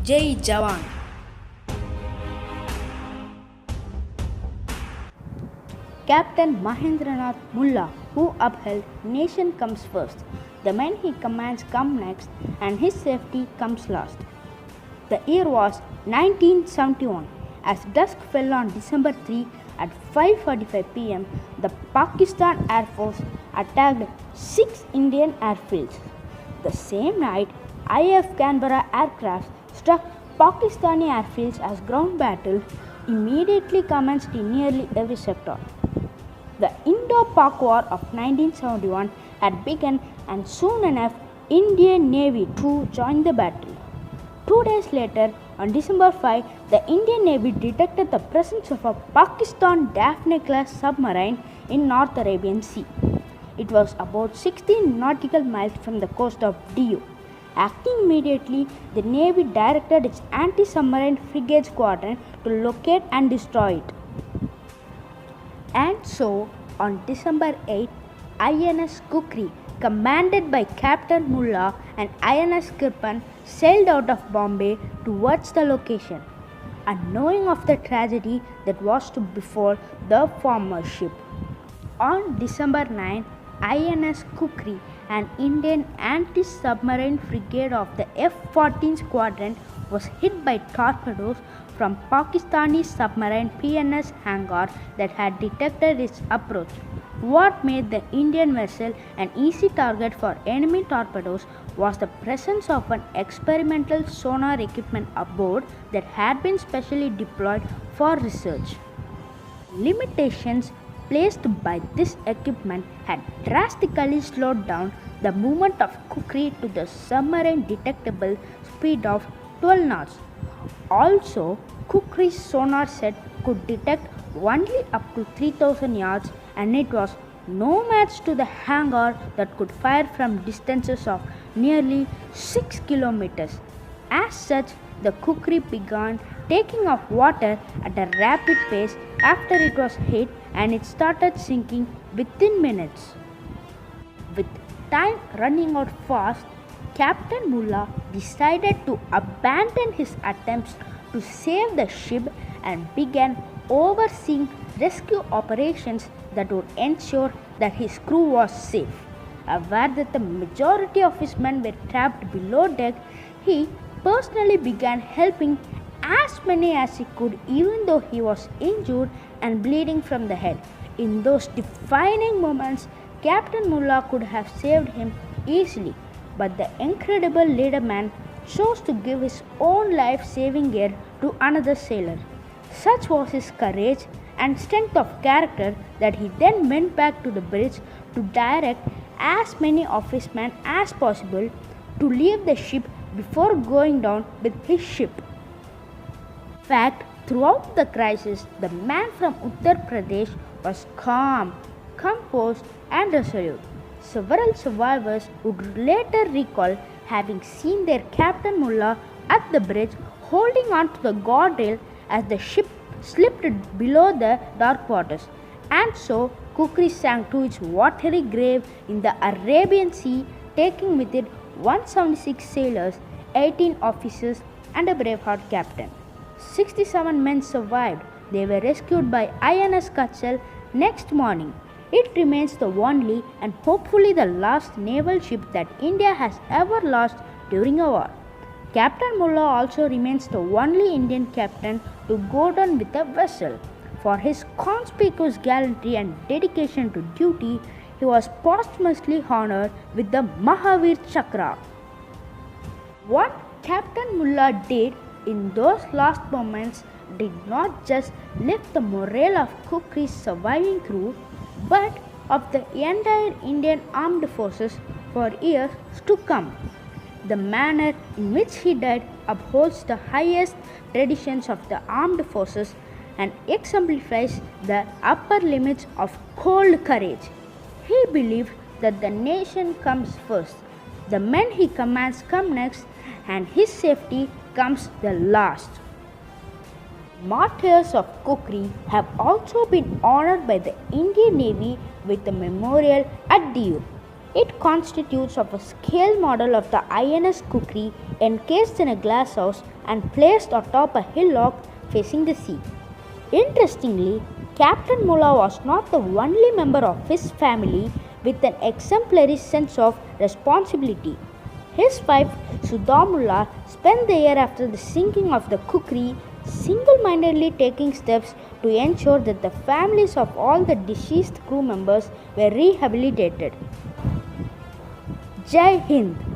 Jai Jawan. Captain Mahendra Nath Mulla, who upheld nation comes first, the men he commands come next, and his safety comes last. The year was 1971. As dusk fell on December 3 at 5:45 p.m., the Pakistan Air Force attacked 6 Indian airfields. The same night, IAF Canberra aircraft struck Pakistani airfields as ground battle immediately commenced in nearly every sector. The Indo-Pak War of 1971 had begun, and soon enough Indian Navy too joined the battle. 2 days later, on December 5, the Indian Navy detected the presence of a Pakistani Daphne-class submarine in North Arabian Sea. It was about 16 nautical miles from the coast of DU. Acting immediately, the Navy directed its anti-submarine frigate squadron to locate and destroy it. And so, on December 8, INS Kukri, commanded by Captain Mulla, and INS Kirpan sailed out of Bombay towards the location, unknowing of the tragedy that was to befall the former ship. On December 9, INS Kukri, an Indian anti-submarine frigate of the F-14 squadron, was hit by torpedoes from Pakistani submarine PNS hangar that had detected its approach. What made the Indian vessel an easy target for enemy torpedoes was the presence of an experimental sonar equipment aboard that had been specially deployed for research. Limitations placed by this equipment had drastically slowed down the movement of Kukri to the submarine detectable speed of 12 knots. Also, Kukri's sonar set could detect only up to 3000 yards, and it was no match to the hangar that could fire from distances of nearly 6 kilometers. As such, the Kukri began taking off water at a rapid pace after it was hit, and it started sinking within minutes. With time running out fast, Captain Mulla decided to abandon his attempts to save the ship and began overseeing rescue operations that would ensure that his crew was safe. Aware that the majority of his men were trapped below deck, he personally began helping as many as he could, even though he was injured and bleeding from the head. In those defining moments, Captain Mulla could have saved him easily, but the incredible leaderman chose to give his own life-saving gear to another sailor. Such was his courage and strength of character that he then went back to the bridge to direct as many of his men as possible to leave the ship before going down with his ship. In fact, throughout the crisis, the man from Uttar Pradesh was calm, composed, and resolute. Several survivors would later recall having seen their Captain Mulla at the bridge holding on to the guardrail as the ship slipped below the dark waters. And so Kukri sank to its watery grave in the Arabian Sea, taking with it 176 sailors, 18 officers, and a braveheart captain. 67 men survived. They were rescued by INS Kachal next morning. It remains the only and hopefully the last naval ship that India has ever lost during a war. Captain Mulla also remains the only Indian captain to go down with a vessel. For his conspicuous gallantry and dedication to duty, he was posthumously honored with the Mahavir Chakra. What Captain Mulla did in those last moments did not just lift the morale of Kukri's surviving crew, but of the entire Indian armed forces for years to come. The manner in which he died upholds the highest traditions of the armed forces and exemplifies the upper limits of cold courage. He believed that the nation comes first, the men he commands come next, and his safety comes the last. Martyrs of Kukri have also been honored by the Indian Navy with a memorial at DU. It constitutes of a scale model of the INS Kukri encased in a glass house and placed atop a hillock facing the sea. Interestingly, Captain Mulla was not the only member of his family with an exemplary sense of responsibility. His wife Sudha Mulla spent the year after the sinking of the Kukri single-mindedly taking steps to ensure that the families of all the deceased crew members were rehabilitated. Jai Hind.